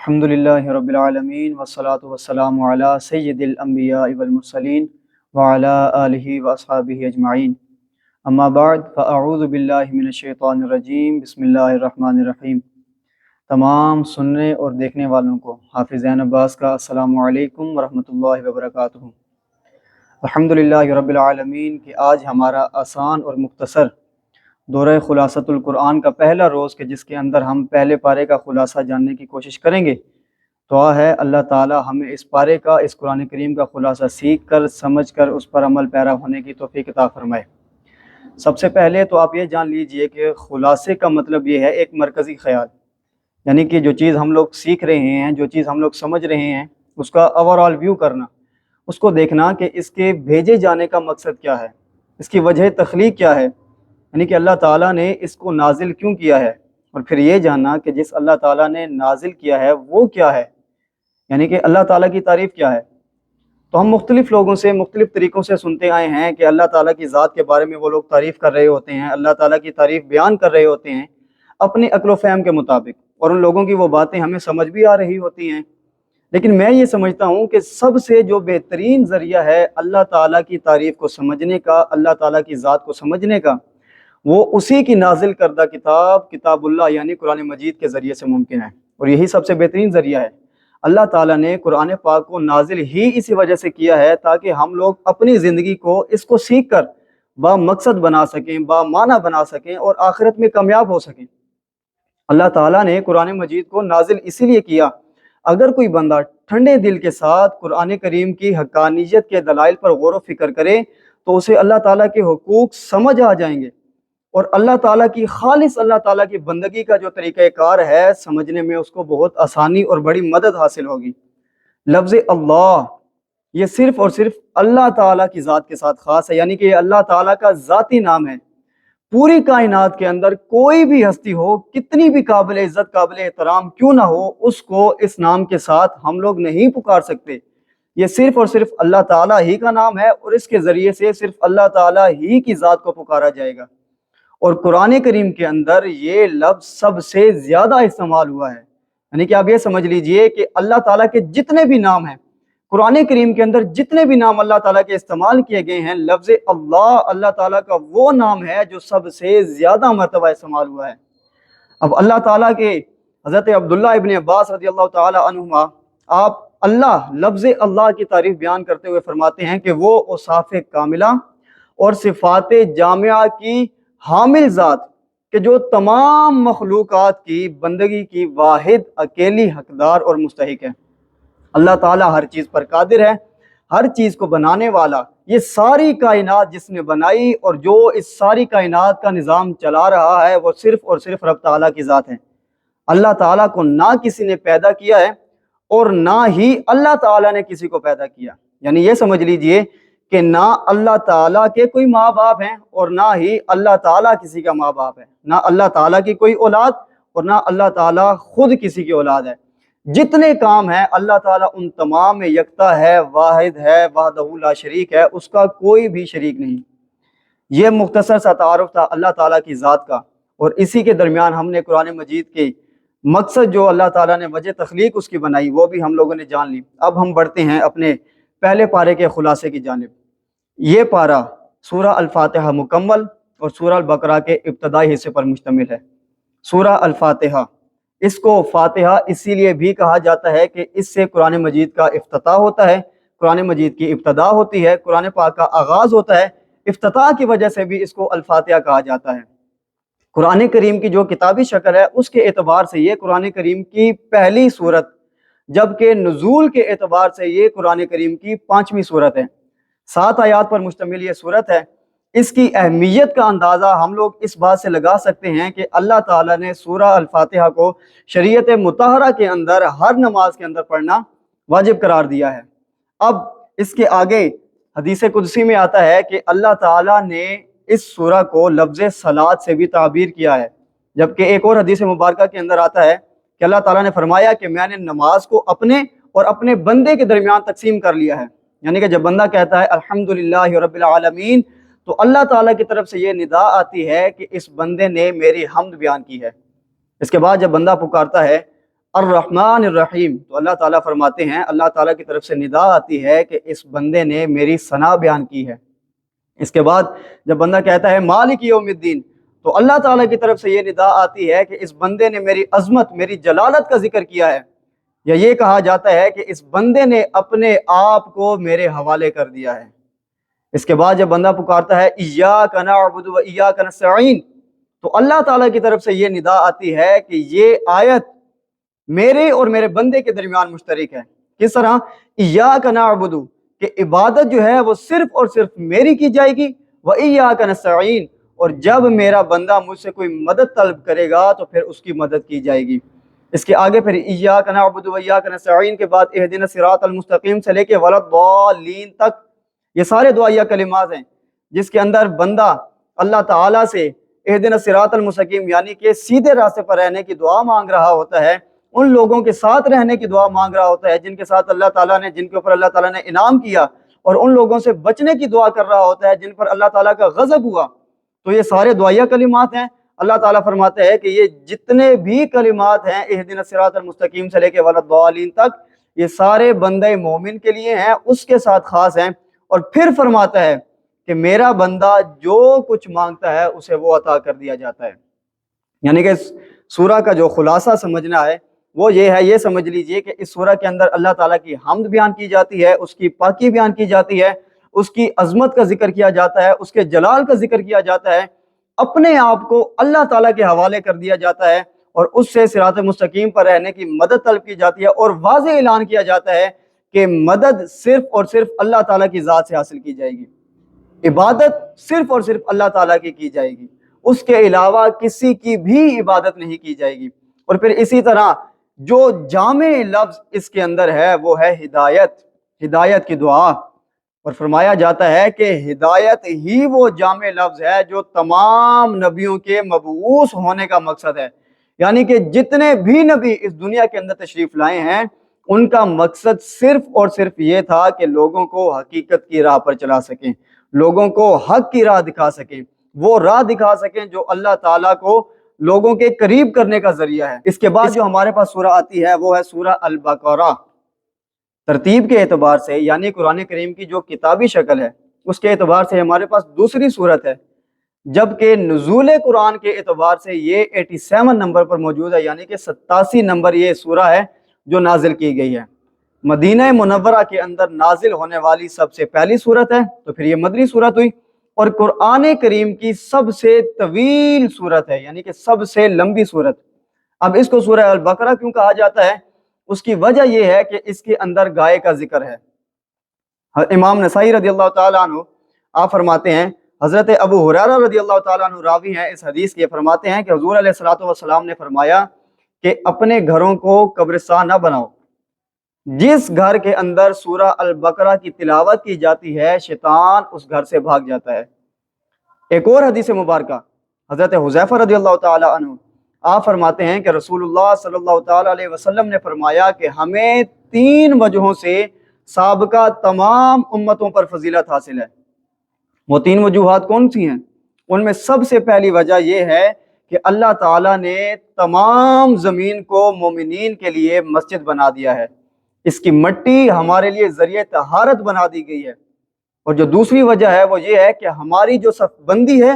الحمد للہ رب العالمین والصلاة والسلام علی سید الانبیاء والمرسلین وعلی آلہ واصحابہ اجمعین اما بعد فاعوذ باللہ من الشیطان الرجیم بسم اللہ الرحمن الرحیم۔ تمام سننے اور دیکھنے والوں کو حافظ زین عباس کا السلام علیکم ورحمۃ اللہ وبرکاتہ۔ الحمدللہ رب العالمین کہ آج ہمارا آسان اور مختصر دورہ خلاصۃ القرآن کا پہلا روز کہ جس کے اندر ہم پہلے پارے کا خلاصہ جاننے کی کوشش کریں گے۔ دعا ہے اللہ تعالی ہمیں اس پارے کا، اس قرآن کریم کا خلاصہ سیکھ کر، سمجھ کر اس پر عمل پیرا ہونے کی توفیق عطا فرمائے۔ سب سے پہلے تو آپ یہ جان لیجئے کہ خلاصے کا مطلب یہ ہے ایک مرکزی خیال، یعنی کہ جو چیز ہم لوگ سیکھ رہے ہیں، جو چیز ہم لوگ سمجھ رہے ہیں، اس کا اوورآل ویو کرنا، اس کو دیکھنا کہ اس کے بھیجے جانے کا مقصد کیا ہے، اس کی وجہ تخلیق کیا ہے، یعنی کہ اللہ تعالیٰ نے اس کو نازل کیوں کیا ہے، اور پھر یہ جاننا کہ جس اللہ تعالیٰ نے نازل کیا ہے وہ کیا ہے، یعنی کہ اللہ تعالیٰ کی تعریف کیا ہے۔ تو ہم مختلف لوگوں سے مختلف طریقوں سے سنتے آئے ہیں کہ اللہ تعالیٰ کی ذات کے بارے میں وہ لوگ تعریف کر رہے ہوتے ہیں، اللہ تعالیٰ کی تعریف بیان کر رہے ہوتے ہیں اپنی عقل و فہم کے مطابق، اور ان لوگوں کی وہ باتیں ہمیں سمجھ بھی آ رہی ہوتی ہیں۔ لیکن میں یہ سمجھتا ہوں کہ سب سے جو بہترین ذریعہ ہے اللہ تعالیٰ کی تعریف کو سمجھنے کا، اللہ تعالیٰ کی ذات کو سمجھنے کا، وہ اسی کی نازل کردہ کتاب اللہ یعنی قرآن مجید کے ذریعے سے ممکن ہے، اور یہی سب سے بہترین ذریعہ ہے۔ اللہ تعالیٰ نے قرآن پاک کو نازل ہی اسی وجہ سے کیا ہے تاکہ ہم لوگ اپنی زندگی کو اس کو سیکھ کر با مقصد بنا سکیں، با معنی بنا سکیں، اور آخرت میں کامیاب ہو سکیں۔ اللہ تعالیٰ نے قرآن مجید کو نازل اسی لیے کیا، اگر کوئی بندہ ٹھنڈے دل کے ساتھ قرآن کریم کی حقانیت کے دلائل پر غور و فکر کرے تو اسے اللہ تعالیٰ کے حقوق سمجھ آ جائیں گے، اور اللہ تعالیٰ کی خالص اللہ تعالیٰ کی بندگی کا جو طریقہ کار ہے سمجھنے میں اس کو بہت آسانی اور بڑی مدد حاصل ہوگی۔ لفظ اللہ یہ صرف اور صرف اللہ تعالیٰ کی ذات کے ساتھ خاص ہے، یعنی کہ یہ اللہ تعالیٰ کا ذاتی نام ہے۔ پوری کائنات کے اندر کوئی بھی ہستی ہو، کتنی بھی قابل عزت قابل احترام کیوں نہ ہو، اس کو اس نام کے ساتھ ہم لوگ نہیں پکار سکتے۔ یہ صرف اور صرف اللہ تعالیٰ ہی کا نام ہے، اور اس کے ذریعے سے صرف اللہ تعالیٰ ہی کی ذات کو پکارا جائے گا۔ اور قرآن کریم کے اندر یہ لفظ سب سے زیادہ استعمال ہوا ہے، یعنی کہ آپ یہ سمجھ لیجئے کہ اللہ تعالیٰ کے جتنے بھی نام ہیں، قرآن کریم کے اندر جتنے بھی نام اللہ تعالیٰ کے استعمال کیے گئے ہیں، لفظ اللہ اللہ تعالیٰ کا وہ نام ہے جو سب سے زیادہ مرتبہ استعمال ہوا ہے۔ اب اللہ تعالیٰ کے حضرت عبداللہ ابن عباس رضی اللہ تعالیٰ عنہما، آپ اللہ لفظ اللہ کی تعریف بیان کرتے ہوئے فرماتے ہیں کہ وہ اوصاف کاملہ اور صفات جامعہ کی حامل ذات کہ جو تمام مخلوقات کی بندگی کی واحد اکیلی حقدار اور مستحق ہے۔ اللہ تعالیٰ ہر چیز پر قادر ہے، ہر چیز کو بنانے والا، یہ ساری کائنات جس نے بنائی اور جو اس ساری کائنات کا نظام چلا رہا ہے وہ صرف اور صرف رب تعالیٰ کی ذات ہے۔ اللہ تعالیٰ کو نہ کسی نے پیدا کیا ہے اور نہ ہی اللہ تعالیٰ نے کسی کو پیدا کیا، یعنی یہ سمجھ لیجئے کہ نہ اللہ تعالیٰ کے کوئی ماں باپ ہیں اور نہ ہی اللہ تعالیٰ کسی کا ماں باپ ہے، نہ اللہ تعالیٰ کی کوئی اولاد اور نہ اللہ تعالیٰ خود کسی کی اولاد ہے۔ جتنے کام ہیں اللہ تعالیٰ ان تمام میں یکتا ہے، واحد ہے، وحدہ لا شریک ہے، اس کا کوئی بھی شریک نہیں۔ یہ مختصر سا تعارف تھا اللہ تعالیٰ کی ذات کا، اور اسی کے درمیان ہم نے قرآن مجید کے مقصد جو اللہ تعالیٰ نے وجہ تخلیق اس کی بنائی وہ بھی ہم لوگوں نے جان لی۔ اب ہم بڑھتے ہیں اپنے پہلے پارے کے خلاصے کی جانب۔ یہ پارہ سورہ الفاتحہ مکمل اور سورہ البقرہ کے ابتدائی حصے پر مشتمل ہے۔ سورہ الفاتحہ، اس کو فاتحہ اسی لیے بھی کہا جاتا ہے کہ اس سے قرآن مجید کا افتتاح ہوتا ہے، قرآن مجید کی ابتدا ہوتی ہے، قرآن پاک کا آغاز ہوتا ہے، افتتاح کی وجہ سے بھی اس کو الفاتحہ کہا جاتا ہے۔ قرآن کریم کی جو کتابی شکل ہے اس کے اعتبار سے یہ قرآن کریم کی پہلی سورت، جبکہ نزول کے اعتبار سے یہ قرآن کریم کی 5ویں سورت ہے۔ 7 آیات پر مشتمل یہ سورت ہے۔ اس کی اہمیت کا اندازہ ہم لوگ اس بات سے لگا سکتے ہیں کہ اللہ تعالیٰ نے سورہ الفاتحہ کو شریعت مطہرہ کے اندر ہر نماز کے اندر پڑھنا واجب قرار دیا ہے۔ اب اس کے آگے حدیث قدسی میں آتا ہے کہ اللہ تعالیٰ نے اس سورہ کو لفظ صلاۃ سے بھی تعبیر کیا ہے، جبکہ ایک اور حدیث مبارکہ کے اندر آتا ہے کہ اللہ تعالیٰ نے فرمایا کہ میں نے نماز کو اپنے اور اپنے بندے کے درمیان تقسیم کر لیا ہے، یعنی کہ جب بندہ کہتا ہے الحمدللہ رب العالمین تو اللہ تعالیٰ کی طرف سے یہ ندا آتی ہے کہ اس بندے نے میری حمد بیان کی ہے۔ اس کے بعد جب بندہ پکارتا ہے الرحمن الرحیم، تو اللہ تعالیٰ فرماتے ہیں، اللہ تعالیٰ کی طرف سے ندا آتی ہے کہ اس بندے نے میری ثنا بیان کی ہے۔ اس کے بعد جب بندہ کہتا ہے مالک یوم الدین، تو اللہ تعالیٰ کی طرف سے یہ ندا آتی ہے کہ اس بندے نے میری عظمت، میری جلالت کا ذکر کیا ہے، یا یہ کہا جاتا ہے کہ اس بندے نے اپنے آپ کو میرے حوالے کر دیا ہے۔ اس کے بعد جب بندہ پکارتا ہے ایاک نعبد و ایاک نستعین، تو اللہ تعالیٰ کی طرف سے یہ ندا آتی ہے کہ یہ آیت میرے اور میرے بندے کے درمیان مشترک ہے۔ کس طرح؟ ایاک نعبد، کہ عبادت جو ہے وہ صرف اور صرف میری کی جائے گی، و ایاک نستعین، اور جب میرا بندہ مجھ سے کوئی مدد طلب کرے گا تو پھر اس کی مدد کی جائے گی۔ اس کے آگے پھر ایاک نعبد و ایاک نستعین کے بعد اہدنا الصراط المستقیم سے لے کے ولا الضالین تک، یہ سارے دعائیہ کلمات ہیں جس کے اندر بندہ اللہ تعالیٰ سے اہدنا الصراط المستقیم یعنی کہ سیدھے راستے پر رہنے کی دعا مانگ رہا ہوتا ہے، ان لوگوں کے ساتھ رہنے کی دعا مانگ رہا ہوتا ہے جن کے ساتھ اللہ تعالیٰ نے، جن کے اوپر اللہ تعالیٰ نے انعام کیا، اور ان لوگوں سے بچنے کی دعا کر رہا ہوتا ہے جن پر اللہ تعالیٰ کا غضب ہوا۔ تو یہ سارے دعائیہ کلمات ہیں۔ اللہ تعالیٰ فرماتے ہیں کہ یہ جتنے بھی کلمات ہیں اہدنا الصراط المستقیم سے لے کے ولا الضالین تک، یہ سارے بندے مومن کے لیے ہیں، اس کے ساتھ خاص ہیں۔ اور پھر فرماتا ہے کہ میرا بندہ جو کچھ مانگتا ہے اسے وہ عطا کر دیا جاتا ہے۔ یعنی کہ سورہ کا جو خلاصہ سمجھنا ہے وہ یہ ہے، یہ سمجھ لیجئے کہ اس سورہ کے اندر اللہ تعالیٰ کی حمد بیان کی جاتی ہے، اس کی پاکی بیان کی جاتی ہے، اس کی عظمت کا ذکر کیا جاتا ہے، اس کے جلال کا ذکر کیا جاتا ہے، اپنے آپ کو اللہ تعالیٰ کے حوالے کر دیا جاتا ہے، اور اس سے صراط مستقیم پر رہنے کی مدد طلب کی جاتی ہے، اور واضح اعلان کیا جاتا ہے کہ مدد صرف اور صرف اللہ تعالیٰ کی ذات سے حاصل کی جائے گی، عبادت صرف اور صرف اللہ تعالیٰ کی جائے گی، اس کے علاوہ کسی کی بھی عبادت نہیں کی جائے گی۔ اور پھر اسی طرح جو جامع لفظ اس کے اندر ہے وہ ہے ہدایت، ہدایت کی دعا، اور فرمایا جاتا ہے کہ ہدایت ہی وہ جامع لفظ ہے جو تمام نبیوں کے مبعوث ہونے کا مقصد ہے۔ یعنی کہ جتنے بھی نبی اس دنیا کے اندر تشریف لائے ہیں ان کا مقصد صرف اور صرف یہ تھا کہ لوگوں کو حقیقت کی راہ پر چلا سکیں، لوگوں کو حق کی راہ دکھا سکیں، وہ راہ دکھا سکیں جو اللہ تعالیٰ کو لوگوں کے قریب کرنے کا ذریعہ ہے۔ اس کے بعد جو ہمارے پاس سورہ آتی ہے وہ ہے سورہ البقرہ۔ ترتیب کے اعتبار سے یعنی قرآن کریم کی جو کتابی شکل ہے اس کے اعتبار سے ہمارے پاس دوسری صورت ہے، جبکہ نزول قرآن کے اعتبار سے یہ 87 نمبر پر موجود ہے، یعنی کہ 87 نمبر یہ سورہ ہے جو نازل کی گئی ہے۔ مدینہ منورہ کے اندر نازل ہونے والی سب سے پہلی صورت ہے، تو پھر یہ مدنی صورت ہوئی، اور قرآن کریم کی سب سے طویل صورت ہے، یعنی کہ سب سے لمبی صورت۔ اب اس کو سورہ البقرہ کیوں کہا جاتا ہے؟ اس کی وجہ یہ ہے کہ اس کے اندر گائے کا ذکر ہے۔ امام نسائی رضی اللہ تعالیٰ عنہ آپ فرماتے ہیں، حضرت ابو ہریرہ رضی اللہ تعالیٰ عنہ راوی ہیں اس حدیث کے، فرماتے ہیں کہ حضور علیہ الصلوۃ والسلام نے فرمایا کہ اپنے گھروں کو قبرستان نہ بناؤ، جس گھر کے اندر سورہ البقرہ کی تلاوت کی جاتی ہے شیطان اس گھر سے بھاگ جاتا ہے۔ ایک اور حدیث مبارکہ حضرت حذیفہ رضی اللہ تعالی عنہ آپ فرماتے ہیں کہ رسول اللہ صلی اللہ تعالی علیہ وسلم نے فرمایا کہ ہمیں 3 وجہوں سے سابقہ تمام امتوں پر فضیلت حاصل ہے۔ وہ 3 وجوہات کون سی ہیں؟ ان میں سب سے پہلی وجہ یہ ہے کہ اللہ تعالیٰ نے تمام زمین کو مومنین کے لیے مسجد بنا دیا ہے، اس کی مٹی ہمارے لیے ذریعہ طہارت بنا دی گئی ہے۔ اور جو دوسری وجہ ہے وہ یہ ہے کہ ہماری جو صف بندی ہے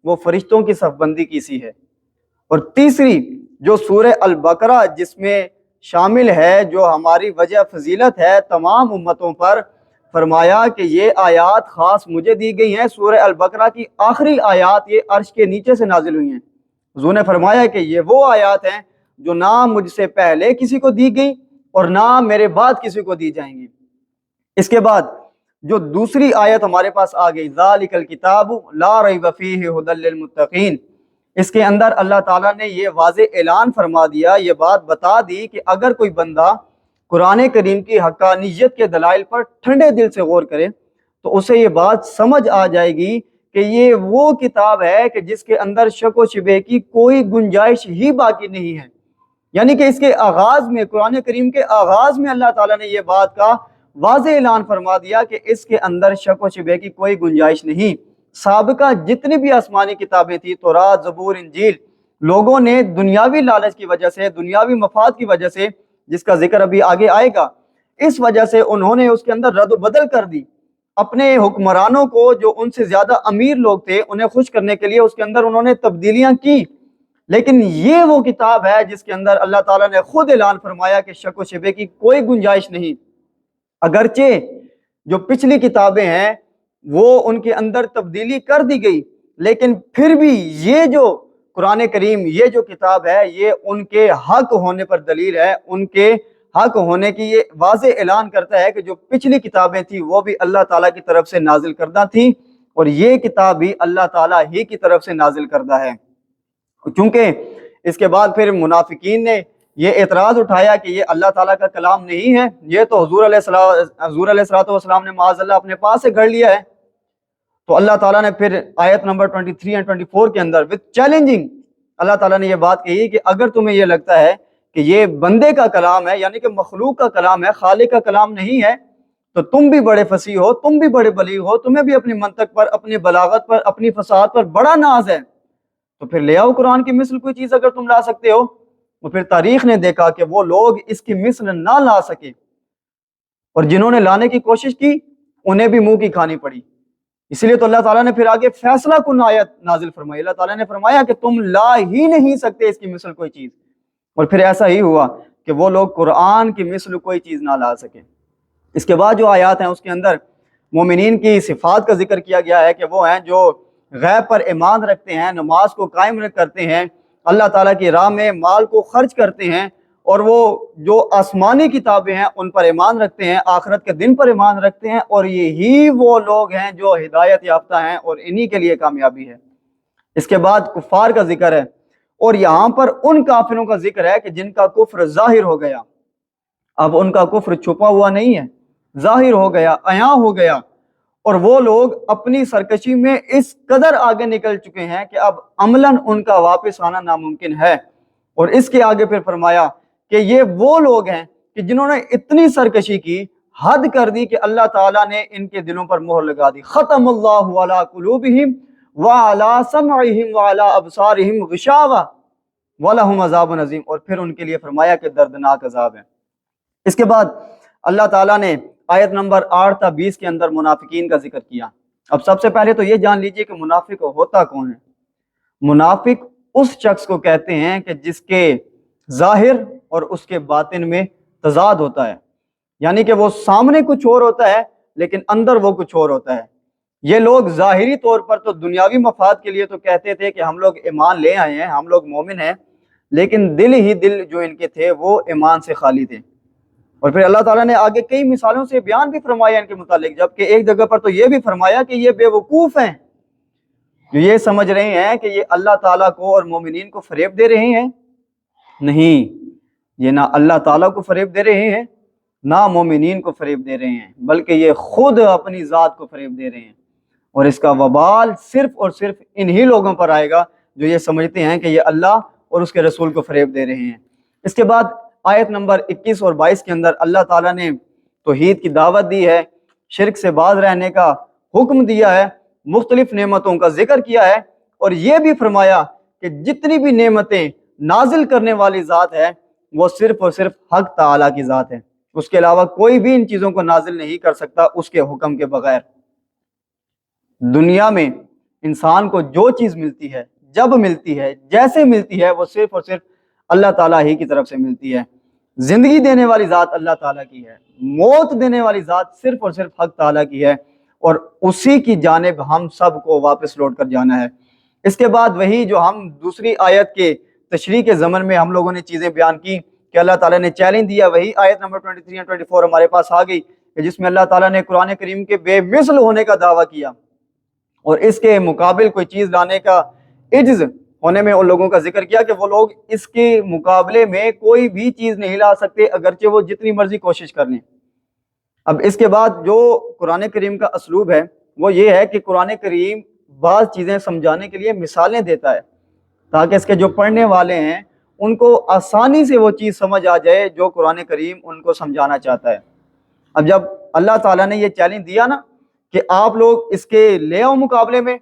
وہ فرشتوں کی صف بندی کی سی ہے۔ اور تیسری جو سورہ البقرہ جس میں شامل ہے، جو ہماری وجہ فضیلت ہے تمام امتوں پر، فرمایا کہ یہ آیات خاص مجھے دی گئی ہیں۔ سورہ البقرہ کی آخری آیات یہ عرش کے نیچے سے نازل ہوئی ہیں۔ حضور نے فرمایا کہ یہ وہ آیات ہیں جو نہ مجھ سے پہلے کسی کو دی گئی اور نہ میرے بعد کسی کو دی جائیں گی۔ اس کے بعد جو دوسری آیت ہمارے پاس آ گئی، ذالک الکتاب لا ریب فیہ ھدی للمتقین، اس کے اندر اللہ تعالیٰ نے یہ واضح اعلان فرما دیا، یہ بات بتا دی کہ اگر کوئی بندہ قرآن کریم کی حقانیت کے دلائل پر ٹھنڈے دل سے غور کرے تو اسے یہ بات سمجھ آ جائے گی کہ یہ وہ کتاب ہے کہ جس کے اندر شک و شبہ کی کوئی گنجائش ہی باقی نہیں ہے۔ یعنی کہ اس کے آغاز میں، قرآن کریم کے آغاز میں اللہ تعالیٰ نے یہ بات کا واضح اعلان فرما دیا کہ اس کے اندر شک و شبہ کی کوئی گنجائش نہیں۔ سابقہ جتنی بھی آسمانی کتابیں تھیں، تورات، زبور، انجیل، لوگوں نے دنیاوی لالچ کی وجہ سے، دنیاوی مفاد کی وجہ سے، جس کا ذکر ابھی آگے آئے گا، اس وجہ سے انہوں نے اس کے اندر رد و بدل کر دی. اپنے حکمرانوں کو جو ان سے زیادہ امیر لوگ تھے انہیں خوش کرنے کے لیے اس کے اندر انہوں نے تبدیلیاں کی. لیکن یہ وہ کتاب ہے جس کے اندر اللہ تعالیٰ نے خود اعلان فرمایا کہ شک و شبے کی کوئی گنجائش نہیں. اگرچہ جو پچھلی کتابیں ہیں وہ ان کے اندر تبدیلی کر دی گئی، لیکن پھر بھی یہ جو قرآن کریم، یہ جو کتاب ہے، یہ ان کے حق ہونے پر دلیل ہے. ان کے حق ہونے کی یہ واضح اعلان کرتا ہے کہ جو پچھلی کتابیں تھیں وہ بھی اللہ تعالیٰ کی طرف سے نازل کردہ تھیں، اور یہ کتاب بھی اللہ تعالیٰ ہی کی طرف سے نازل کردہ ہے. چونکہ اس کے بعد پھر منافقین نے یہ اعتراض اٹھایا کہ یہ اللہ تعالیٰ کا کلام نہیں ہے، یہ تو حضور علیہ السلام نے معاذ اللہ اپنے پاس سے گھڑ لیا ہے. تو اللہ تعالیٰ نے پھر آیت نمبر 23 اور 24 کے اندر وتھ چیلنجنگ اللہ تعالیٰ نے یہ بات کہی کہ اگر تمہیں یہ لگتا ہے کہ یہ بندے کا کلام ہے، یعنی کہ مخلوق کا کلام ہے، خالق کا کلام نہیں ہے، تو تم بھی بڑے فصیح ہو، تم بھی بڑے بلیغ ہو، تمہیں بھی اپنی منطق پر، اپنی بلاغت پر، اپنی فصاحت پر بڑا ناز ہے، تو پھر لے آؤ قرآن کی مثل کوئی چیز اگر تم لا سکتے ہو. تو پھر تاریخ نے دیکھا کہ وہ لوگ اس کی مثل نہ لا سکے، اور جنہوں نے لانے کی کوشش کی انہیں بھی منہ کی کھانی پڑی. اس لیے تو اللہ تعالیٰ نے پھر آگے فیصلہ کن آیت نازل فرمائی. اللہ تعالیٰ نے فرمایا کہ تم لا ہی نہیں سکتے اس کی مثل کوئی چیز. اور پھر ایسا ہی ہوا کہ وہ لوگ قرآن کی مثل کوئی چیز نہ لا سکے. اس کے بعد جو آیات ہیں اس کے اندر مومنین کی صفات کا ذکر کیا گیا ہے کہ وہ ہیں جو غیب پر ایمان رکھتے ہیں، نماز کو قائم کرتے ہیں، اللہ تعالیٰ کی راہ میں مال کو خرچ کرتے ہیں، اور وہ جو آسمانی کتابیں ہیں ان پر ایمان رکھتے ہیں، آخرت کے دن پر ایمان رکھتے ہیں، اور یہی وہ لوگ ہیں جو ہدایت یافتہ ہیں، اور انہی کے لیے کامیابی ہے. اس کے بعد کفار کا ذکر ہے، اور یہاں پر ان کافروں کا ذکر ہے کہ جن کا کفر ظاہر ہو گیا. اب ان کا کفر چھپا ہوا نہیں ہے، ظاہر ہو گیا، عیاں ہو گیا، اور وہ لوگ اپنی سرکشی میں اس قدر آگے نکل چکے ہیں کہ اب عملاً ان کا واپس آنا ناممکن ہے. اور اس کے آگے پھر فرمایا کہ یہ وہ لوگ ہیں کہ جنہوں نے اتنی سرکشی کی، حد کر دی کہ اللہ تعالیٰ نے ان کے دلوں پر مہر لگا دی. ختم اللہ علی قلوبہم وعلی سمعہم وعلی ابصارہم غشاوہ ولہم عذاب عظیم. اور پھر ان کے لیے فرمایا کہ دردناک عذاب ہے. اس کے بعد اللہ تعالیٰ نے آیت نمبر 8 تا 20 کے اندر منافقین کا ذکر کیا. اب سب سے پہلے تو یہ جان لیجئے کہ منافق ہوتا کون ہے. منافق اس شخص کو کہتے ہیں کہ جس کے ظاہر اور اس کے باطن میں تضاد ہوتا ہے، یعنی کہ وہ سامنے کچھ اور ہوتا ہے لیکن اندر وہ کچھ اور ہوتا ہے. یہ لوگ ظاہری طور پر تو دنیاوی مفاد کے لیے تو کہتے تھے کہ ہم لوگ ایمان لے آئے ہیں، ہم لوگ مومن ہیں، لیکن دل جو ان کے تھے وہ ایمان سے خالی تھے. اور پھر اللہ تعالیٰ نے آگے کئی مثالوں سے بیان بھی فرمایا ان کے متعلق، جبکہ ایک جگہ پر تو یہ بھی فرمایا کہ یہ بے وقوف ہیں جو یہ سمجھ رہے ہیں کہ یہ اللہ تعالیٰ کو اور مومنین کو فریب دے رہے ہیں. نہیں، یہ نہ اللہ تعالیٰ کو فریب دے رہے ہیں نہ مومنین کو فریب دے رہے ہیں، بلکہ یہ خود اپنی ذات کو فریب دے رہے ہیں. اور اس کا وبال صرف اور صرف انہی لوگوں پر آئے گا جو یہ سمجھتے ہیں کہ یہ اللہ اور اس کے رسول کو فریب دے رہے ہیں. اس کے بعد آیت نمبر 21 اور 22 کے اندر اللہ تعالیٰ نے توحید کی دعوت دی ہے، شرک سے باز رہنے کا حکم دیا ہے، مختلف نعمتوں کا ذکر کیا ہے، اور یہ بھی فرمایا کہ جتنی بھی نعمتیں نازل کرنے والی ذات ہے وہ صرف اور صرف حق تعالیٰ کی ذات ہے. اس کے علاوہ کوئی بھی ان چیزوں کو نازل نہیں کر سکتا اس کے حکم کے بغیر. دنیا میں انسان کو جو چیز ملتی ہے، جب ملتی ہے، جیسے ملتی ہے، وہ صرف اور صرف اللہ تعالیٰ ہی کی طرف سے ملتی ہے. زندگی دینے والی ذات اللہ تعالیٰ کی ہے، موت دینے والی ذات صرف اور صرف حق تعالیٰ کی ہے، اور اسی کی جانب ہم سب کو واپس لوٹ کر جانا ہے. اس کے بعد وہی جو ہم دوسری آیت کے تشریح کے ضمن میں ہم لوگوں نے چیزیں بیان کی کہ اللہ تعالیٰ نے چیلنج دیا، وہی آیت نمبر 23 اور 24 ہمارے پاس آ گئی کہ جس میں اللہ تعالیٰ نے قرآن کریم کے بے مثل ہونے کا دعویٰ کیا، اور اس کے مقابل کوئی چیز لانے کا عجز ہونے میں ان لوگوں کا ذکر کیا کہ وہ لوگ اس کے مقابلے میں کوئی بھی چیز نہیں لا سکتے اگرچہ وہ جتنی مرضی کوشش کر لیں. اب اس کے بعد جو قرآن کریم کا اسلوب ہے وہ یہ ہے کہ قرآن کریم بعض چیزیں سمجھانے کے لیے مثالیں دیتا ہے تاکہ اس کے جو پڑھنے والے ہیں ان کو آسانی سے وہ چیز سمجھ آ جائے جو قرآن کریم ان کو سمجھانا چاہتا ہے. اب جب اللہ تعالیٰ نے یہ چیلنج دیا نا کہ آپ لوگ اس کے لے آؤ مقابلے میں،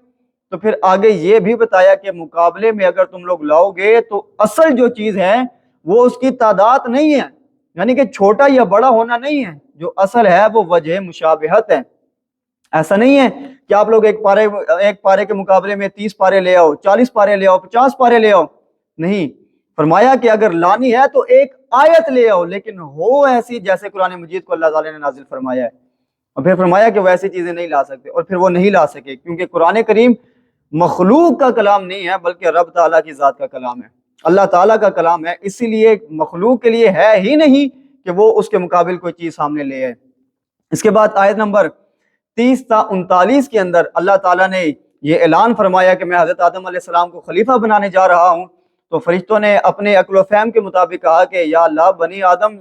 تو پھر آگے یہ بھی بتایا کہ مقابلے میں اگر تم لوگ لاؤ گے تو اصل جو چیز ہے وہ اس کی تعداد نہیں ہے، یعنی کہ چھوٹا یا بڑا ہونا نہیں ہے، جو اصل ہے وہ وجہ مشابہت ہے۔ ایسا نہیں ہے کہ آپ لوگ ایک پارے کے مقابلے میں 30 پارے لے آؤ، 40 پارے لے آؤ، 50 پارے لے آؤ، نہیں، فرمایا کہ اگر لانی ہے تو ایک آیت لے آؤ، لیکن ہو ایسی جیسے قرآن مجید کو اللہ تعالیٰ نے نازل فرمایا ہے۔ اور پھر فرمایا کہ ویسی چیزیں نہیں لا سکتے، اور پھر وہ نہیں لا سکے کیونکہ قرآن کریم مخلوق کا کلام نہیں ہے بلکہ رب تعالیٰ کی ذات کا کلام ہے، اللہ تعالیٰ کا کلام ہے، اسی لیے مخلوق کے لیے ہے ہی نہیں کہ وہ اس کے مقابل کوئی چیز سامنے لے آئے۔ اس کے بعد آیت نمبر 30 تا 39 کے اندر اللہ تعالیٰ نے یہ اعلان فرمایا کہ میں حضرت آدم علیہ السلام کو خلیفہ بنانے جا رہا ہوں، تو فرشتوں نے اپنے عقل و فہم کے مطابق کہا کہ یا اللہ، بنی آدم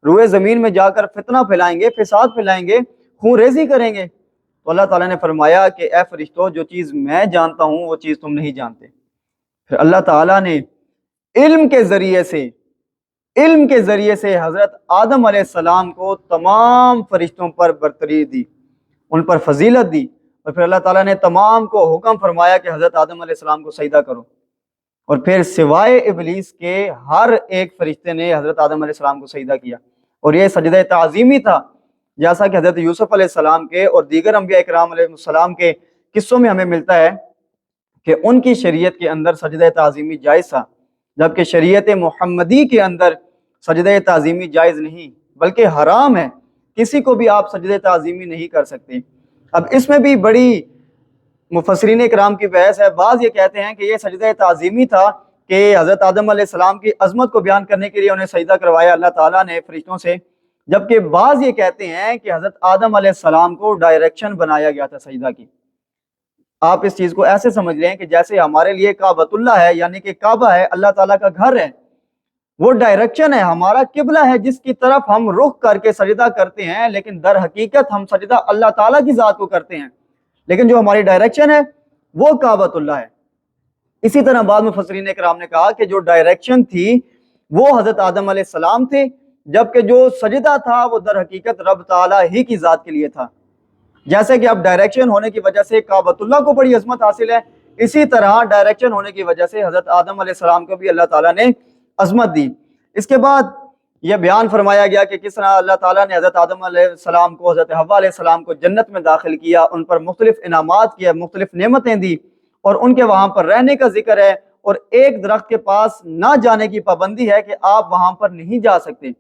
روئے زمین میں جا کر فتنہ پھیلائیں گے، فساد پھیلائیں گے، خون ریزی کریں گے۔ تو اللہ تعالیٰ نے فرمایا کہ اے فرشتوں، جو چیز میں جانتا ہوں وہ چیز تم نہیں جانتے۔ پھر اللہ تعالیٰ نے علم کے ذریعے سے حضرت آدم علیہ السلام کو تمام فرشتوں پر برتری دی، ان پر فضیلت دی، اور پھر اللہ تعالیٰ نے تمام کو حکم فرمایا کہ حضرت آدم علیہ السلام کو سجدہ کرو، اور پھر سوائے ابلیس کے ہر ایک فرشتے نے حضرت آدم علیہ السلام کو سجدہ کیا، اور یہ سجدہ تعظیمی تھا، جیسا کہ حضرت یوسف علیہ السلام کے اور دیگر انبیاء اکرام علیہ السلام کے قصوں میں ہمیں ملتا ہے کہ ان کی شریعت کے اندر سجدہ تعظیمی جائز تھا، جبکہ شریعت محمدی کے اندر سجدہ تعظیمی جائز نہیں بلکہ حرام ہے، کسی کو بھی آپ سجدہ تعظیمی نہیں کر سکتے۔ اب اس میں بھی بڑی مفسرین اکرام کی بحث ہے، بعض یہ کہتے ہیں کہ یہ سجدہ تعظیمی تھا کہ حضرت آدم علیہ السلام کی عظمت کو بیان کرنے کے لیے انہیں سجدہ کروایا اللہ تعالیٰ نے فرشتوں سے، جبکہ بعض یہ کہتے ہیں کہ حضرت آدم علیہ السلام کو ڈائریکشن بنایا گیا تھا سجدہ کی۔ آپ اس چیز کو ایسے سمجھ لیں کہ جیسے ہمارے لیے کعبۃ اللہ ہے، یعنی کہ کعبہ ہے، اللہ تعالیٰ کا گھر ہے، وہ ڈائریکشن ہے، ہمارا قبلہ ہے جس کی طرف ہم رخ کر کے سجدہ کرتے ہیں، لیکن در حقیقت ہم سجدہ اللہ تعالیٰ کی ذات کو کرتے ہیں، لیکن جو ہماری ڈائریکشن ہے وہ کعبۃ اللہ ہے۔ اسی طرح بعض مفسرین اکرام نے کہا کہ جو ڈائریکشن تھی وہ حضرت آدم علیہ السلام تھے، جبکہ جو سجدہ تھا وہ در حقیقت رب تعالیٰ ہی کی ذات کے لیے تھا۔ جیسے کہ اب ڈائریکشن ہونے کی وجہ سے کعبۃ اللہ کو بڑی عظمت حاصل ہے، اسی طرح ڈائریکشن ہونے کی وجہ سے حضرت آدم علیہ السلام کو بھی اللہ تعالیٰ نے عظمت دی۔ اس کے بعد یہ بیان فرمایا گیا کہ کس طرح اللہ تعالیٰ نے حضرت آدم علیہ السلام کو، حضرت حوا علیہ السلام کو جنت میں داخل کیا، ان پر مختلف انعامات کیا، مختلف نعمتیں دی، اور ان کے وہاں پر رہنے کا ذکر ہے، اور ایک درخت کے پاس نہ جانے کی پابندی ہے کہ آپ وہاں پر نہیں جا سکتے،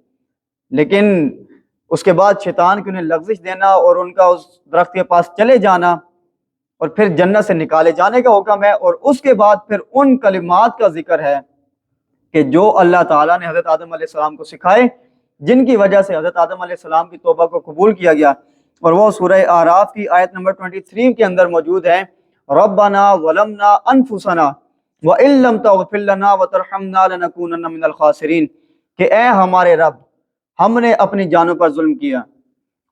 لیکن اس کے بعد شیطان کی انہیں لغزش دینا اور ان کا اس درخت کے پاس چلے جانا، اور پھر جنت سے نکالے جانے کا حکم ہے، اور اس کے بعد پھر ان کلمات کا ذکر ہے کہ جو اللہ تعالیٰ نے حضرت آدم علیہ السلام کو سکھائے، جن کی وجہ سے حضرت آدم علیہ السلام کی توبہ کو قبول کیا گیا، اور وہ سورہ اعراف کی آیت نمبر 23 کے اندر موجود ہے، ربنا ظلمنا انفسنا وان لم تغفر لنا وترحمنا لنکونن من الخاسرین، کہ اے ہمارے رب، ہم نے اپنی جانوں پر ظلم کیا،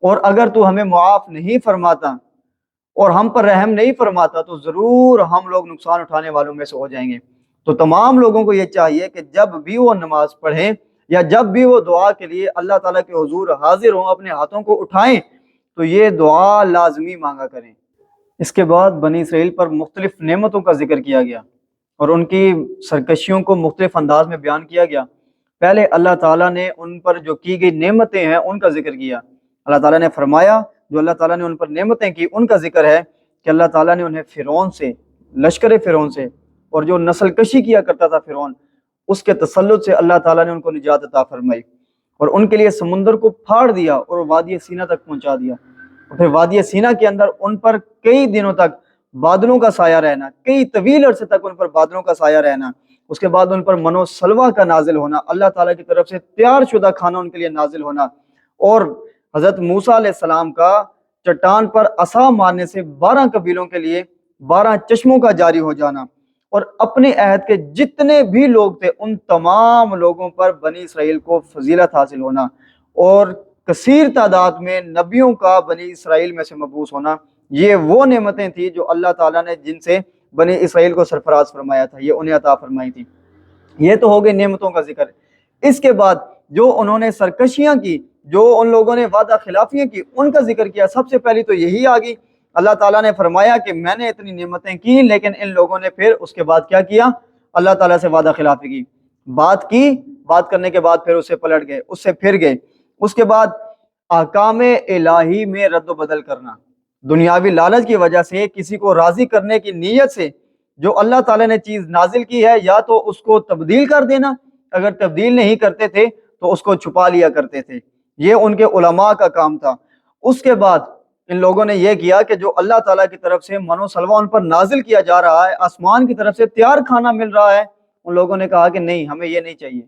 اور اگر تو ہمیں معاف نہیں فرماتا اور ہم پر رحم نہیں فرماتا تو ضرور ہم لوگ نقصان اٹھانے والوں میں سے ہو جائیں گے۔ تو تمام لوگوں کو یہ چاہیے کہ جب بھی وہ نماز پڑھیں یا جب بھی وہ دعا کے لیے اللہ تعالیٰ کے حضور حاضر ہوں، اپنے ہاتھوں کو اٹھائیں تو یہ دعا لازمی مانگا کریں۔ اس کے بعد بنی اسرائیل پر مختلف نعمتوں کا ذکر کیا گیا اور ان کی سرکشیوں کو مختلف انداز میں بیان کیا گیا۔ پہلے اللہ تعالیٰ نے ان پر جو کی گئی نعمتیں ہیں ان کا ذکر کیا۔ اللہ تعالیٰ نے فرمایا جو اللہ تعالیٰ نے ان پر نعمتیں کی ان کا ذکر ہے کہ اللہ تعالیٰ نے انہیں فرعون سے، لشکر فرعون سے، اور جو نسل کشی کیا کرتا تھا فرعون، اس کے تسلط سے اللہ تعالیٰ نے ان کو نجات عطا فرمائی، اور ان کے لیے سمندر کو پھاڑ دیا اور وادی سینا تک پہنچا دیا، اور پھر وادی سینا کے اندر ان پر کئی دنوں تک بادلوں کا سایہ رہنا، کئی طویل عرصے تک ان پر بادلوں کا سایہ رہنا، اس کے بعد ان پر من و سلوہ کا نازل ہونا، اللہ تعالیٰ کی طرف سے تیار شدہ کھانا ان کے لیے نازل ہونا، اور حضرت موسیٰ علیہ السلام کا چٹان پر عصا مارنے سے 12 قبیلوں کے لیے 12 چشموں کا جاری ہو جانا، اور اپنے عہد کے جتنے بھی لوگ تھے ان تمام لوگوں پر بنی اسرائیل کو فضیلت حاصل ہونا، اور کثیر تعداد میں نبیوں کا بنی اسرائیل میں سے مبعوث ہونا۔ یہ وہ نعمتیں تھیں جو اللہ تعالیٰ نے جن سے بنی اسرائیل کو سرفراز فرمایا تھا، یہ انہیں عطا فرمائی تھی۔ یہ تو ہو گئے نعمتوں کا ذکر۔ اس کے بعد جو انہوں نے سرکشیاں کی، جو ان لوگوں نے وعدہ خلافیاں کی، ان کا ذکر کیا۔ سب سے پہلی تو یہی آ گئی اللہ تعالیٰ نے فرمایا کہ میں نے اتنی نعمتیں کی، لیکن ان لوگوں نے پھر اس کے بعد کیا کیا؟ اللہ تعالیٰ سے وعدہ خلافی کی، بات کرنے کے بعد پھر اسے پلٹ گئے، اس سے پھر گئے۔ اس کے بعد احکام الہی میں رد و بدل کرنا، دنیاوی لالچ کی وجہ سے کسی کو راضی کرنے کی نیت سے جو اللہ تعالیٰ نے چیز نازل کی ہے یا تو اس کو تبدیل کر دینا، اگر تبدیل نہیں کرتے تھے تو اس کو چھپا لیا کرتے تھے، یہ ان کے علماء کا کام تھا۔ اس کے بعد ان لوگوں نے یہ کیا کہ جو اللہ تعالیٰ کی طرف سے من و سلوہ ان پر نازل کیا جا رہا ہے، آسمان کی طرف سے تیار کھانا مل رہا ہے، ان لوگوں نے کہا کہ نہیں، ہمیں یہ نہیں چاہیے،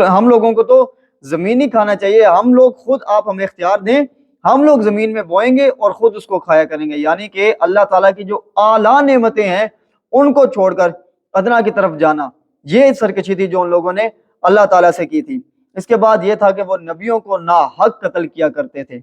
ہم لوگوں کو تو زمینی کھانا چاہیے، ہم لوگ خود، آپ ہمیں اختیار دیں، ہم لوگ زمین میں بوئیں گے اور خود اس کو کھایا کریں گے۔ یعنی کہ اللہ تعالیٰ کی جو اعلیٰ نعمتیں ہیں ان کو چھوڑ کر ادنا کی طرف جانا، یہ سرکشی تھی جو ان لوگوں نے اللہ تعالیٰ سے کی تھی۔ اس کے بعد یہ تھا کہ وہ نبیوں کو ناحق قتل کیا کرتے تھے،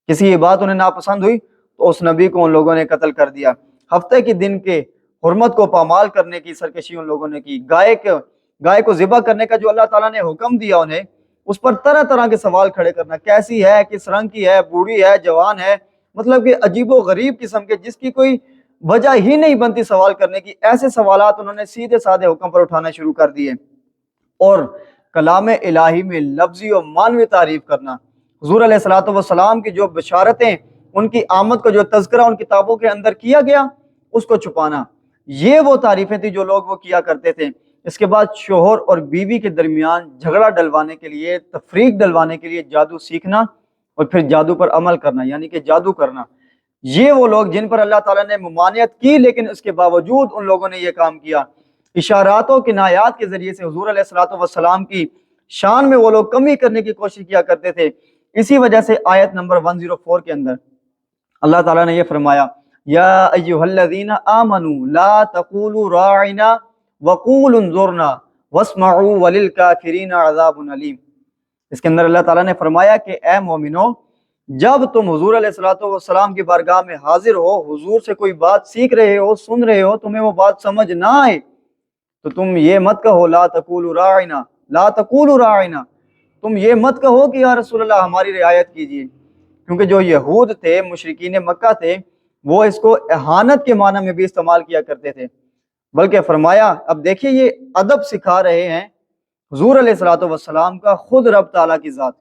کسی یہ بات انہیں ناپسند ہوئی تو اس نبی کو ان لوگوں نے قتل کر دیا۔ ہفتے کے دن کے حرمت کو پامال کرنے کی سرکشی ان لوگوں نے کی، گائے کو ذبح کرنے کا جو اللہ تعالیٰ نے حکم دیا انہیں، اس پر طرح طرح کے سوال کھڑے کرنا، کیسی ہے، کس رنگ کی ہے، بوڑھی ہے، جوان ہے، مطلب کہ عجیب و غریب قسم کے جس کی کوئی وجہ ہی نہیں بنتی سوال کرنے کی، ایسے سوالات انہوں نے سیدھے سادے حکم پر اٹھانا شروع کر دیے۔ اور کلام الہی میں لفظی و معنوی تعریف کرنا، حضور علیہ الصلوۃ والسلام کی جو بشارتیں، ان کی آمد کا جو تذکرہ ان کتابوں کے اندر کیا گیا، اس کو چھپانا، یہ وہ تعریفیں تھی جو لوگ وہ کیا کرتے تھے۔ اس کے بعد شوہر اور بیوی کے درمیان جھگڑا ڈلوانے کے لیے، تفریق ڈلوانے کے لیے جادو سیکھنا اور پھر جادو پر عمل کرنا، یعنی کہ جادو کرنا، یہ وہ لوگ جن پر اللہ تعالیٰ نے ممانعت کی، لیکن اس کے باوجود ان لوگوں نے یہ کام کیا۔ اشارات و کنایات کے ذریعے سے حضور علیہ الصلوۃ والسلام کی شان میں وہ لوگ کمی کرنے کی کوشش کیا کرتے تھے۔ اسی وجہ سے آیت نمبر 104 کے اندر اللہ تعالیٰ نے یہ فرمایا، یا ایھا الذین آمنوا لا تقولوا راعنا وقولوا انظرنا واسمعوا وللکافرین عذاب علیم۔ اس کے اندر اللہ تعالیٰ نے فرمایا کہ اے مومنو، جب تم حضور علیہ الصلوۃ والسلام کی بارگاہ میں حاضر ہو، حضور سے کوئی بات سیکھ رہے ہو، سن رہے ہو، تمہیں وہ بات سمجھ نہ آئے تو تم یہ مت کہو لا تقولوا راعنا، لا تقولوا راعنا، تم یہ مت کہو کہ یا رسول اللہ ہماری رعایت کیجیے، کیونکہ جو یہود تھے، مشرکین مکہ تھے، وہ اس کو اہانت کے معنی میں بھی استعمال کیا کرتے تھے، بلکہ فرمایا، اب دیکھیے یہ ادب سکھا رہے ہیں حضور علیہ الصلوۃ والسلام کا خود رب تعالیٰ کی ذات،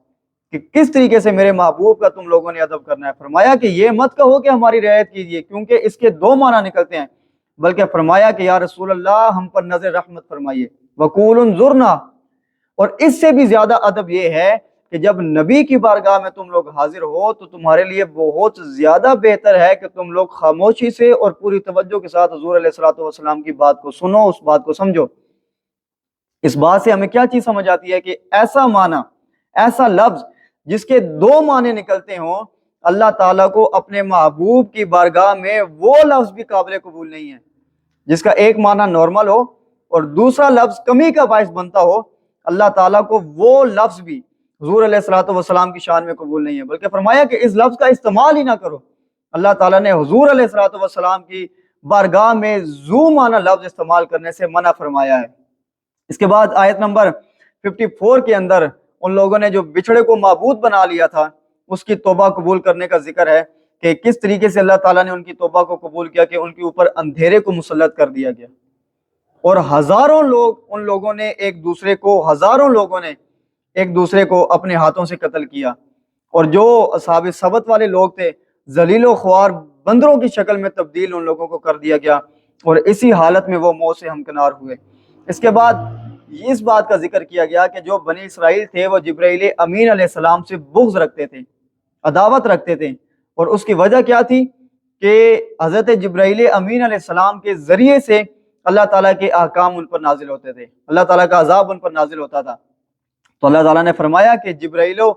کہ کس طریقے سے میرے محبوب کا تم لوگوں نے ادب کرنا ہے۔ فرمایا کہ یہ مت کہو کہ ہماری رعایت کیجیے، کیونکہ اس کے دو معنی نکلتے ہیں، بلکہ فرمایا کہ یا رسول اللہ ہم پر نظر رحمت فرمائیے، وقولوا انظرنا، اور اس سے بھی زیادہ ادب یہ ہے کہ جب نبی کی بارگاہ میں تم لوگ حاضر ہو تو تمہارے لیے بہت زیادہ بہتر ہے کہ تم لوگ خاموشی سے اور پوری توجہ کے ساتھ حضور علیہ الصلوۃ والسلام کی بات کو سنو، اس بات کو سمجھو۔ اس بات سے ہمیں کیا چیز سمجھ آتی ہے کہ ایسا معنی، ایسا لفظ جس کے دو معنی نکلتے ہوں، اللہ تعالیٰ کو اپنے محبوب کی بارگاہ میں وہ لفظ بھی قابل قبول نہیں ہے، جس کا ایک معنی نارمل ہو اور دوسرا لفظ کمی کا باعث بنتا ہو، اللہ تعالیٰ کو وہ لفظ بھی حضور علیہ الصلوۃ والسلام کی شان میں قبول نہیں ہے، بلکہ فرمایا کہ اس لفظ کا استعمال ہی نہ کرو۔ اللہ تعالیٰ نے حضور علیہ الصلوۃ والسلام کی بارگاہ میں ذو معنی لفظ استعمال کرنے سے منع فرمایا ہے۔ اس کے بعد آیت نمبر 54 کے اندر ان لوگوں نے جو بچھڑے کو معبود بنا لیا تھا، اس کی توبہ قبول کرنے کا ذکر ہے کہ کس طریقے سے اللہ تعالیٰ نے ان کی توبہ کو قبول کیا، کہ ان کے اوپر اندھیرے کو مسلط کر دیا گیا، اور ہزاروں لوگوں نے ایک دوسرے کو اپنے ہاتھوں سے قتل کیا، اور جو اصحاب سبت والے لوگ تھے، ذلیل و خوار بندروں کی شکل میں تبدیل ان لوگوں کو کر دیا گیا، اور اسی حالت میں وہ موت سے ہمکنار ہوئے۔ اس کے بعد اس بات کا ذکر کیا گیا کہ جو بنی اسرائیل تھے وہ جبرائیل امین علیہ السلام سے بغض رکھتے تھے، عداوت رکھتے تھے، اور اس کی وجہ کیا تھی کہ حضرت جبرائیل امین علیہ السلام کے ذریعے سے اللہ تعالیٰ کے احکام ان پر نازل ہوتے تھے، اللہ تعالیٰ کا عذاب ان پر نازل ہوتا تھا۔ تو اللہ تعالیٰ نے فرمایا کہ جبرائیل و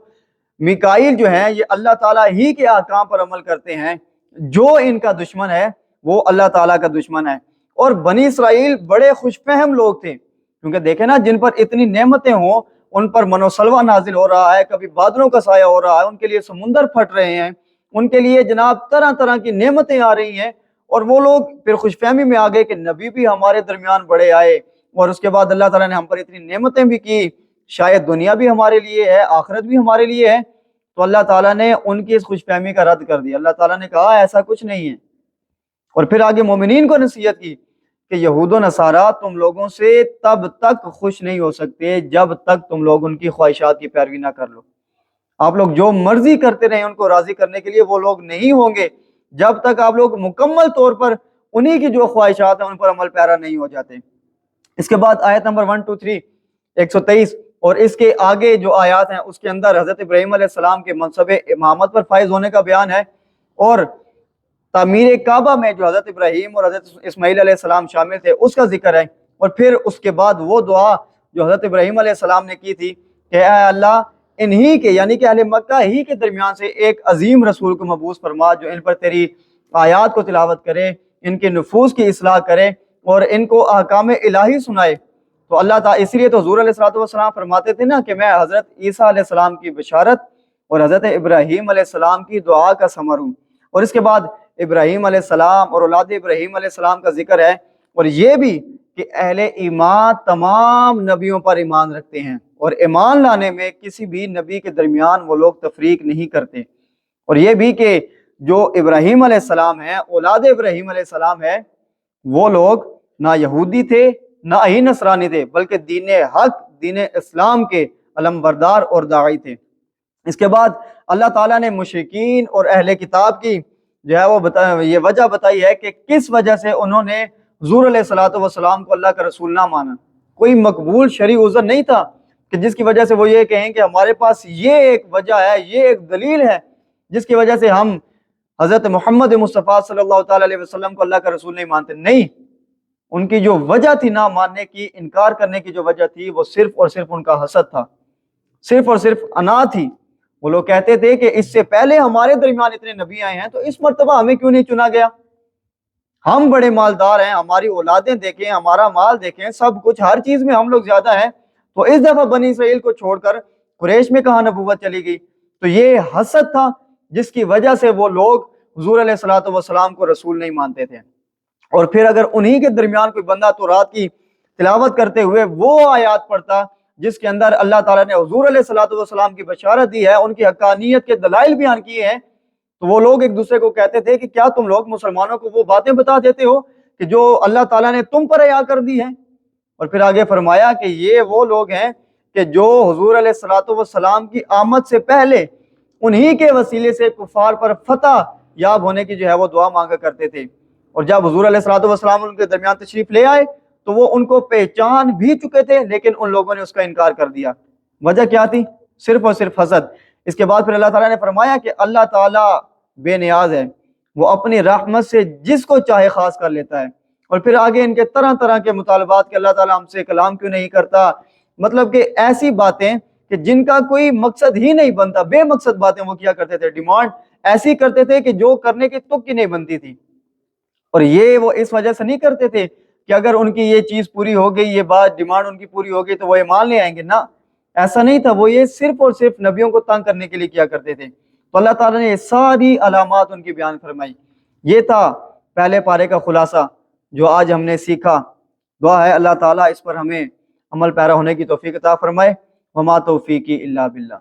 میکائیل جو ہیں یہ اللہ تعالیٰ ہی کے احکام پر عمل کرتے ہیں، جو ان کا دشمن ہے وہ اللہ تعالیٰ کا دشمن ہے۔ اور بنی اسرائیل بڑے خوش فہم لوگ تھے، کیونکہ دیکھیں نا، جن پر اتنی نعمتیں ہوں ان پر من و سلوہ نازل ہو رہا ہے، کبھی بادلوں کا سایہ ہو رہا ہے، ان کے لیے سمندر پھٹ رہے ہیں، ان کے لیے جناب طرح طرح کی نعمتیں آ رہی ہیں، اور وہ لوگ پھر خوش فہمی میں آ گئے کہ نبی بھی ہمارے درمیان بڑے آئے، اور اس کے بعد اللہ تعالیٰ نے ہم پر اتنی نعمتیں بھی کی، شاید دنیا بھی ہمارے لیے ہے، آخرت بھی ہمارے لیے ہے، تو اللہ تعالیٰ نے ان کی اس خوش فہمی کا رد کر دیا۔ اللہ تعالیٰ نے کہا ایسا کچھ نہیں ہے، اور پھر آگے مومنین کو نصیحت کی کہ یہود و نصارہ تم لوگوں سے تب تک خوش نہیں ہو سکتے جب تک تم لوگ ان کی خواہشات کی پیروی نہ کر لو۔ آپ لوگ جو مرضی کرتے رہیں ان کو راضی کرنے کے لیے، وہ لوگ نہیں ہوں گے جب تک آپ لوگ مکمل طور پر انہی کی جو خواہشات ہیں ان پر عمل پیرا نہیں ہو جاتے۔ اس کے بعد آیت نمبر 123 123 اور اس کے آگے جو آیات ہیں اس کے اندر حضرت ابراہیم علیہ السلام کے منصب امامت پر فائز ہونے کا بیان ہے، اور تعمیر کعبہ میں جو حضرت ابراہیم اور حضرت اسماعیل علیہ السلام شامل تھے اس کا ذکر ہے، اور پھر اس کے بعد وہ دعا جو حضرت ابراہیم علیہ السلام نے کی تھی کہ اے اللہ انہی کے یعنی کہ اہل مکہ ہی کے درمیان سے ایک عظیم رسول کو مبعوث فرما جو ان پر تیری آیات کو تلاوت کرے، ان کے نفوس کی اصلاح کرے اور ان کو احکام الہی سنائے۔ تو اللہ تعالیٰ اس لیے تو حضور علیہ السلام فرماتے تھے نا کہ میں حضرت عیسیٰ علیہ السلام کی بشارت اور حضرت ابراہیم علیہ السلام کی دعا کا ثمر ہوں۔ اور اس کے بعد ابراہیم علیہ السلام اور اولاد ابراہیم علیہ السلام کا ذکر ہے، اور یہ بھی کہ اہل ایمان تمام نبیوں پر ایمان رکھتے ہیں، اور ایمان لانے میں کسی بھی نبی کے درمیان وہ لوگ تفریق نہیں کرتے، اور یہ بھی کہ جو ابراہیم علیہ السلام ہیں، اولاد ابراہیم علیہ السلام ہے، وہ لوگ نہ یہودی تھے نہ ہی نصرانی تھے، بلکہ دین حق دین اسلام کے علم بردار اور داعی تھے۔ اس کے بعد اللہ تعالیٰ نے مشرکین اور اہل کتاب کی جو ہے وہ یہ وجہ بتائی ہے کہ کس وجہ سے انہوں نے حضور علیہ السلام کو اللہ کا رسول نہ مانا۔ کوئی مقبول شرعی عذر نہیں تھا کہ جس کی وجہ سے وہ یہ کہیں کہ ہمارے پاس یہ ایک وجہ ہے، یہ ایک دلیل ہے جس کی وجہ سے ہم حضرت محمد مصطفیٰ صلی اللہ تعالیٰ علیہ وسلم کو اللہ کا رسول نہیں مانتے۔ نہیں، ان کی جو وجہ تھی نہ ماننے کی، انکار کرنے کی جو وجہ تھی، وہ صرف اور صرف ان کا حسد تھا، صرف اور صرف انا تھی۔ وہ لوگ کہتے تھے کہ اس سے پہلے ہمارے درمیان اتنے نبی آئے ہیں تو اس مرتبہ ہمیں کیوں نہیں چنا گیا؟ ہم بڑے مالدار ہیں، ہماری اولادیں دیکھیں، ہمارا مال دیکھیں، سب کچھ ہر چیز میں ہم لوگ زیادہ ہیں، تو اس دفعہ بنی اسرائیل کو چھوڑ کر قریش میں کہاں نبوت چلی گئی؟ تو یہ حسد تھا جس کی وجہ سے وہ لوگ حضور علیہ السلام کو رسول نہیں مانتے تھے۔ اور پھر اگر انہی کے درمیان کوئی بندہ تورات کی تلاوت کرتے ہوئے وہ آیات پڑھتا جس کے اندر اللہ تعالیٰ نے حضور علیہ السلام کی بشارت دی ہے، ان کی حقانیت کے دلائل بیان کیے ہیں، تو وہ لوگ ایک دوسرے کو کہتے تھے کہ کیا تم لوگ مسلمانوں کو وہ باتیں بتا دیتے ہو کہ جو اللہ تعالیٰ نے تم پر عطا کر دی ہیں؟ اور پھر آگے فرمایا کہ یہ وہ لوگ ہیں کہ جو حضور علیہ السلام کی آمد سے پہلے انہی کے وسیلے سے کفار پر فتح یاب ہونے کی جو ہے وہ دعا مانگا کرتے تھے، اور جب حضور علیہ السلام ان کے درمیان تشریف لے آئے تو وہ ان کو پہچان بھی چکے تھے، لیکن ان لوگوں نے اس کا انکار کر دیا۔ وجہ کیا تھی؟ صرف اور صرف حسد۔ اس کے بعد پھر اللہ تعالیٰ نے فرمایا کہ اللہ تعالیٰ بے نیاز ہے، وہ اپنی رحمت سے جس کو چاہے خاص کر لیتا ہے۔ اور پھر آگے ان کے طرح طرح کے مطالبات کہ اللہ تعالیٰ ہم سے کلام کیوں نہیں کرتا، مطلب کہ ایسی باتیں کہ جن کا کوئی مقصد ہی نہیں بنتا، بے مقصد باتیں وہ کیا کرتے تھے، ڈیمانڈ ایسی کرتے تھے کہ جو کرنے کی تک کی نہیں بنتی تھی۔ اور یہ وہ اس وجہ سے نہیں کرتے تھے کہ اگر ان کی یہ چیز پوری ہو گئی، یہ بات ڈیمانڈ ان کی پوری ہو گئی تو وہ ایمان لے آئیں گے، نہ، ایسا نہیں تھا۔ وہ یہ صرف اور صرف نبیوں کو تنگ کرنے کے لیے کیا کرتے تھے۔ تو اللہ تعالیٰ نے یہ ساری علامات ان کی بیان فرمائی۔ یہ تھا پہلے پارے کا خلاصہ جو آج ہم نے سیکھا۔ دعا ہے اللہ تعالیٰ اس پر ہمیں عمل پیرا ہونے کی توفیق عطا فرمائے۔ وما توفیقی الا باللہ۔